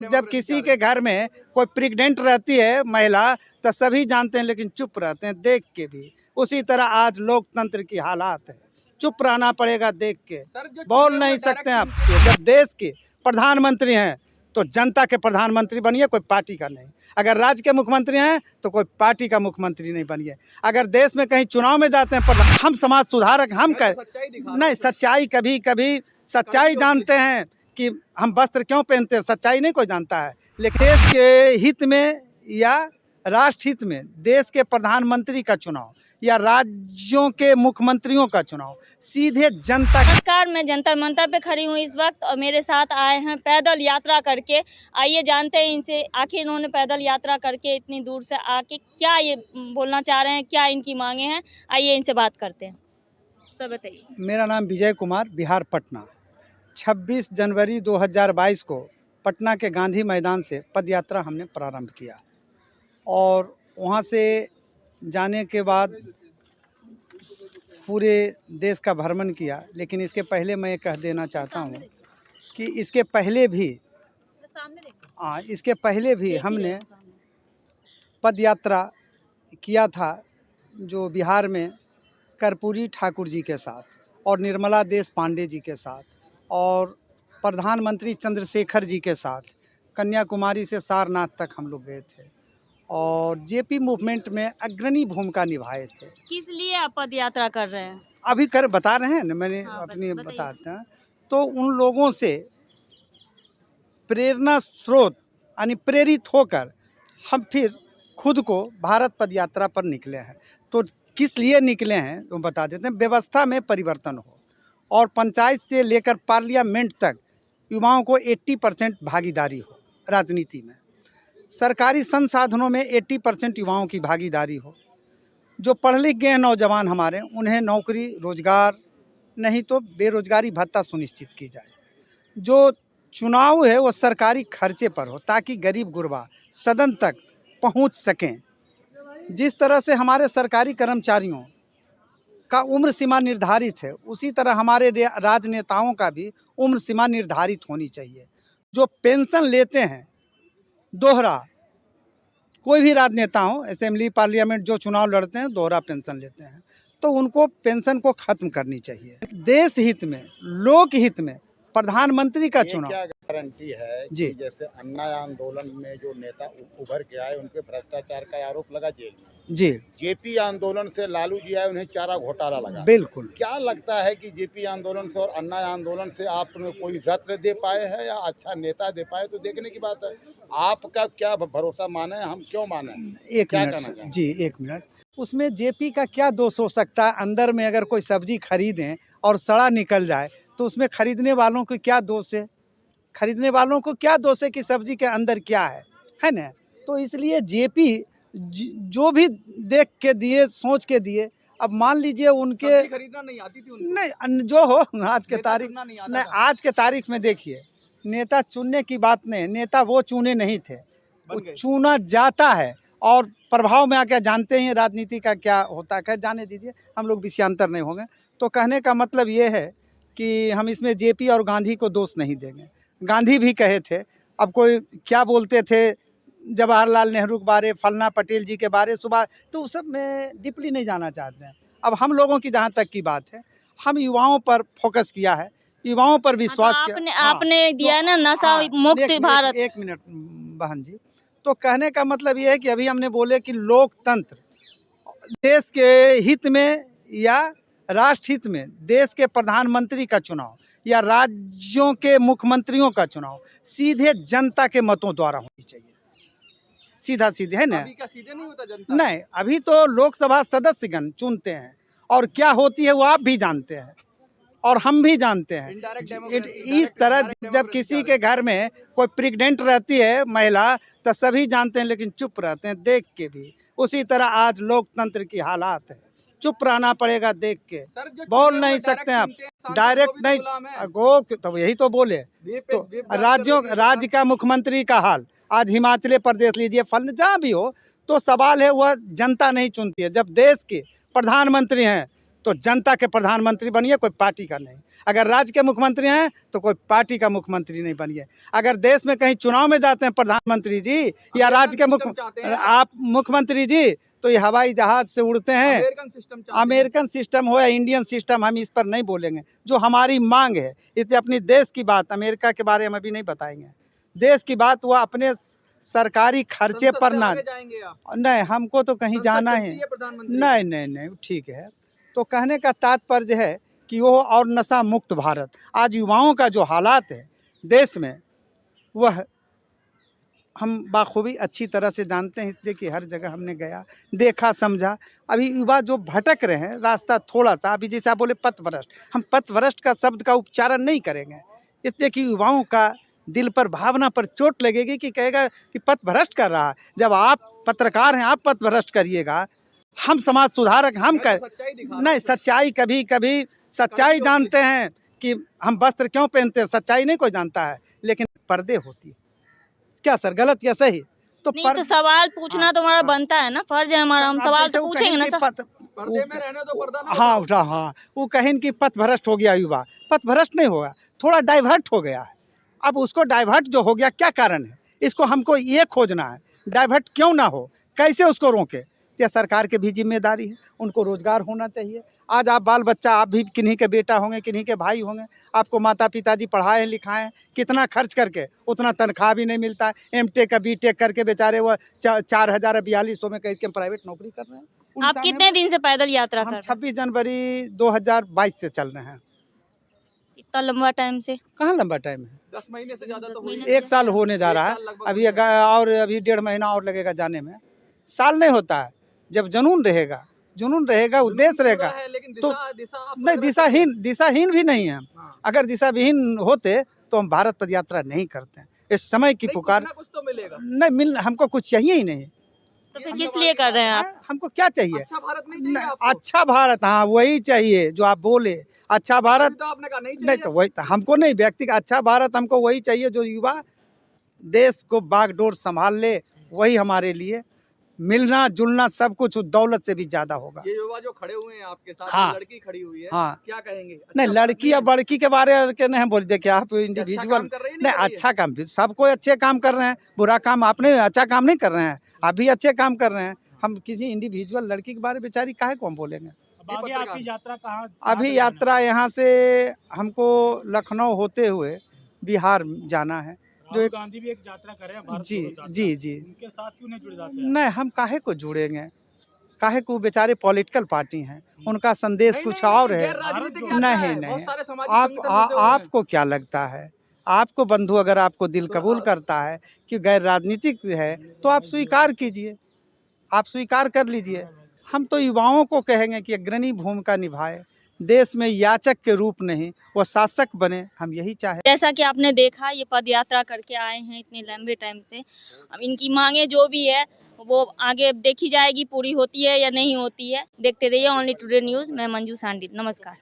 जब किसी के घर में कोई प्रेग्नेंट रहती है महिला तो सभी जानते हैं, लेकिन चुप रहते हैं देख के भी। उसी तरह आज लोकतंत्र की हालात है, चुप रहना पड़ेगा देख के, बोल नहीं सकते हैं आप। जब देश के प्रधानमंत्री हैं तो जनता के प्रधानमंत्री बनिए, कोई पार्टी का नहीं। अगर राज्य के मुख्यमंत्री हैं तो कोई पार्टी का मुख्यमंत्री नहीं बनिए। अगर देश में कहीं चुनाव में जाते हैं हम समाज सुधारक, हम नहीं सच्चाई कभी कभी सच्चाई जानते हैं कि हम वस्त्र क्यों पहनते हैं, सच्चाई नहीं कोई जानता है। लेकिन देश के हित में या राष्ट्र हित में देश के प्रधानमंत्री का चुनाव या राज्यों के मुख्यमंत्रियों का चुनाव सीधे जनता। नमस्कार, मैं जंतर मंतर पे खड़ी हूँ इस वक्त और मेरे साथ आए हैं पैदल यात्रा करके। आइए जानते हैं इनसे, आखिर इन्होंने पैदल यात्रा करके इतनी दूर से आके क्या ये बोलना चाह रहे हैं, क्या इनकी मांगे हैं। आइए इनसे बात करते हैं। सब बताइए। मेरा नाम विजय कुमार, बिहार पटना। 26 जनवरी 2022 को पटना के गांधी मैदान से पदयात्रा हमने प्रारंभ किया और वहां से जाने के बाद पूरे देश का भ्रमण किया। लेकिन इसके पहले मैं ये कह देना चाहता हूँ कि इसके पहले भी हमने पदयात्रा किया था, जो बिहार में कर्पूरी ठाकुर जी के साथ और निर्मला देश पांडे जी के साथ और प्रधानमंत्री चंद्रशेखर जी के साथ कन्याकुमारी से सारनाथ तक हम लोग गए थे और जेपी मूवमेंट में अग्रणी भूमिका निभाए थे। किस लिए आप पद यात्रा कर रहे हैं? अभी बता रहे हैं ना, मैंने अपनी बताते हैं। तो उन लोगों से प्रेरणा स्रोत यानी प्रेरित होकर हम फिर खुद को भारत पदयात्रा पर निकले हैं। तो किस लिए निकले हैं तो बता देते हैं। व्यवस्था में परिवर्तन हो और पंचायत से लेकर पार्लियामेंट तक युवाओं को 80% भागीदारी हो राजनीति में। सरकारी संसाधनों में 80% युवाओं की भागीदारी हो। जो पढ़ लिख गए नौजवान हमारे, उन्हें नौकरी रोजगार नहीं तो बेरोजगारी भत्ता सुनिश्चित की जाए। जो चुनाव है वो सरकारी खर्चे पर हो ताकि गरीब गुरबा सदन तक पहुंच सकें। जिस तरह से हमारे सरकारी कर्मचारियों का उम्र सीमा निर्धारित है, उसी तरह हमारे राजनेताओं का भी उम्र सीमा निर्धारित होनी चाहिए। जो पेंशन लेते हैं दोहरा, कोई भी राजनेता हो, असेंबली पार्लियामेंट जो चुनाव लड़ते हैं दोहरा पेंशन लेते हैं, तो उनको पेंशन को खत्म करनी चाहिए। देश हित में, लोक हित में प्रधानमंत्री का चुनाव। क्या गारंटी है जी, कि जैसे अन्ना आंदोलन में जो नेता उभर के आए उन पे भ्रष्टाचार का आरोप लगा जेल में, जी जेपी आंदोलन से लालू जी आए उन्हें चारा घोटाला लगा, बिल्कुल। क्या लगता है कि जेपी आंदोलन से और अन्ना आंदोलन से आपने कोई रत्न दे पाए हैं या अच्छा नेता दे पाए? तो देखने की बात है, आपका क्या भरोसा माने, हम क्यों माने? एक मिनट जी, 1 मिनट। उसमें जेपी का क्या दोष हो सकता है? अंदर में अगर कोई सब्जी खरीदें और सड़ा निकल जाए तो उसमें खरीदने वालों को क्या दोष है? खरीदने वालों को क्या दोष है कि सब्जी के अंदर क्या है ना? तो इसलिए जेपी जो भी देख के दिए, सोच के दिए। अब मान लीजिए उनके खरीदना नहीं आती थी उनको। नहीं, जो हो आज के तारीख नहीं, आज के तारीख में देखिए, नेता चुनने की बात नहीं, नेता वो चुने नहीं थे, वो चुना जाता है। और प्रभाव में आकर जानते हैं राजनीति का क्या होता है। जाने दीजिए, हम लोग विषयांतर नहीं होंगे। तो कहने का मतलब ये है कि हम इसमें जेपी और गांधी को दोष नहीं देंगे। गांधी भी कहे थे, अब कोई क्या बोलते थे जवाहरलाल नेहरू के बारे, फलना पटेल जी के बारे, सुबह, तो उस सब में डीपली नहीं जाना चाहते हैं। अब हम लोगों की जहाँ तक की बात है, हम युवाओं पर फोकस किया है, युवाओं पर विश्वास किया। आपने दिया ना नशा मुक्त भारत। 1 मिनट बहन जी। तो कहने का मतलब ये है कि अभी हमने बोले कि लोकतंत्र देश के हित में या राष्ट्र हित में देश के प्रधानमंत्री का चुनाव या राज्यों के मुख्यमंत्रियों का चुनाव सीधे जनता के मतों द्वारा होनी चाहिए। सीधा सीधे है ना? अभी क्या सीधे नहीं होता जनता? नहीं, अभी तो लोकसभा सदस्यगण चुनते हैं और क्या होती है वो आप भी जानते हैं और हम भी जानते हैं। इस तरह जब किसी के घर में कोई प्रेग्नेंट रहती है महिला तो सभी जानते हैं, लेकिन चुप रहते हैं देख के भी। उसी तरह आज लोकतंत्र की हालात है, चुप रहना पड़ेगा देख के, बोल नहीं सकते हैं आप। डायरेक्ट नहीं वो तो यही तो बोले। तो राज्य का मुख्यमंत्री का हाल आज हिमाचल प्रदेश लीजिए, फल जहाँ भी हो, तो सवाल है वह जनता नहीं चुनती है। जब देश के प्रधानमंत्री हैं तो जनता के प्रधानमंत्री बनिए, कोई पार्टी का नहीं। अगर राज्य के मुख्यमंत्री हैं तो कोई पार्टी का मुख्यमंत्री नहीं बनिए। अगर देश में कहीं चुनाव में जाते हैं प्रधानमंत्री जी या राज्य के आप मुख्यमंत्री जी, तो ये हवाई जहाज से उड़ते हैं। अमेरिकन सिस्टम हो या इंडियन सिस्टम, हम इस पर नहीं बोलेंगे। जो हमारी मांग है, इसलिए अपनी देश की बात, अमेरिका के बारे में अभी नहीं बताएंगे। देश की बात वो अपने सरकारी खर्चे पर ना, नहीं हमको तो कहीं जाना है, नहीं नहीं नहीं ठीक है। तो कहने का तात्पर्य है कि वो और नशा मुक्त भारत, आज युवाओं का जो हालात है देश में, वह हम बाखूबी अच्छी तरह से जानते हैं, इसलिए कि हर जगह हमने गया, देखा, समझा। अभी युवा जो भटक रहे हैं रास्ता थोड़ा सा, अभी जैसे आप बोले पथभ्रष्ट, हम पथभ्रष्ट का शब्द का उच्चारण नहीं करेंगे, इसलिए कि युवाओं का दिल पर, भावना पर चोट लगेगी कि कहेगा कि पथभ्रष्ट कर रहा है। जब आप पत्रकार हैं, आप पथभ्रष्ट करिएगा, हम समाज सुधारक हम कर नहीं, सच्चाई कभी कभी सच्चाई जानते हैं कि हम वस्त्र क्यों पहनते हैं, सच्चाई नहीं कोई जानता है, लेकिन पर्दे होती है। क्या सर, गलत या सही? तो तो सवाल पूछना तुम्हारा बनता है ना, फर्ज है हमारा, हम सवाल तो पूछेंगे ना सर। पर्दे में रहने दो, पर्दा ना हाँ हाँ, वो कहें कि पथभ्रष्ट हो गया युवा, पथभ्रष्ट नहीं होगा, थोड़ा डाइवर्ट हो गया है। अब उसको डाइवर्ट जो हो गया, क्या कारण है, इसको हमको ये खोजना है, डाइवर्ट क्यों ना हो, कैसे उसको रोकें। ये सरकार की भी जिम्मेदारी है, उनको रोजगार होना चाहिए। आज आप बाल बच्चा, आप भी किन्हीं के बेटा होंगे, किन्हीं के भाई होंगे, आपको माता पिताजी पढ़ाए लिखाएं, कितना खर्च करके, उतना तनख्वाह भी नहीं मिलता है। M.Tech का B.Tech करके बेचारे वो 4,042 में कहीं के प्राइवेट नौकरी कर रहे हैं। आप कितने दिन से पैदल यात्रा कर रहे हैं? 26 जनवरी 2022 से चल रहे हैं। इतना लंबा टाइम से? कहाँ लंबा टाइम है, 10 महीने से ज्यादा तो हुई, 1 साल होने जा रहा है अभी, और अभी 1.5 महीना और लगेगा जाने में। साल नहीं होता है, जब जुनून रहेगा, उद्देश्य रहेगा, तो नहीं, दिशाहीन भी नहीं है हम। अगर दिशा विहीन होते तो हम भारत पद यात्रा नहीं करते हैं। इस समय की पुकार, कुछ तो मिलेगा नहीं हमको कुछ चाहिए ही नहीं। तो फिर किस लिए कर रहे हैं आप? हमको क्या चाहिए? अच्छा भारत नहीं चाहिए आपको? अच्छा भारत, हाँ वही चाहिए जो आप बोले, अच्छा भारत। तो आपने कहा नहीं तो वही, हमको नहीं व्यक्ति का अच्छा भारत, हमको वही चाहिए जो युवा देश को बागडोर संभाल ले, वही हमारे लिए। मिलना जुलना सब कुछ दौलत से भी ज्यादा होगा। ये युवा जो खड़े हुए हैं आपके साथ, हाँ, लड़की खड़ी हुई है, हाँ, क्या कहेंगे? नहीं लड़की या बड़की के बारे में नहीं बोल, देखिए आप इंडिविजुअल, नहीं अच्छा काम भी, सब कोई अच्छे काम कर रहे हैं, बुरा काम आपने अच्छा काम नहीं कर रहे हैं, आप भी अच्छे काम कर रहे हैं। हम किसी इंडिविजुअल लड़की के बारे में बेचारी काहे को हम बोलेंगे। आगे आपकी यात्रा कहाँ? अभी यात्रा यहाँ से हमको लखनऊ होते हुए बिहार जाना है, जो एक गांधी भी एक यात्रा कर रहे हैं जी उनके साथ क्यों नहीं जुड़ जाते हैं? नहीं, हम काहे को जुड़ेंगे, काहे को, बेचारे पॉलिटिकल पार्टी हैं, उनका संदेश कुछ और है। नहीं, आपको क्या लगता है, आपको बंधु अगर आपको दिल कबूल करता है कि गैर राजनीतिक है तो आप स्वीकार कीजिए, आप स्वीकार कर लीजिए। हम तो युवाओं को कहेंगे कि अग्रणी भूमिका निभाए, देश में याचक के रूप नहीं, वो शासक बने, हम यही चाहे। जैसा कि आपने देखा, ये पद यात्रा करके आए हैं इतने लंबे टाइम से। अब इनकी मांगे जो भी है वो आगे देखी जाएगी, पूरी होती है या नहीं होती है। देखते रहिए ओनली टुडे न्यूज़। मैं मंजू सांडिल, नमस्कार।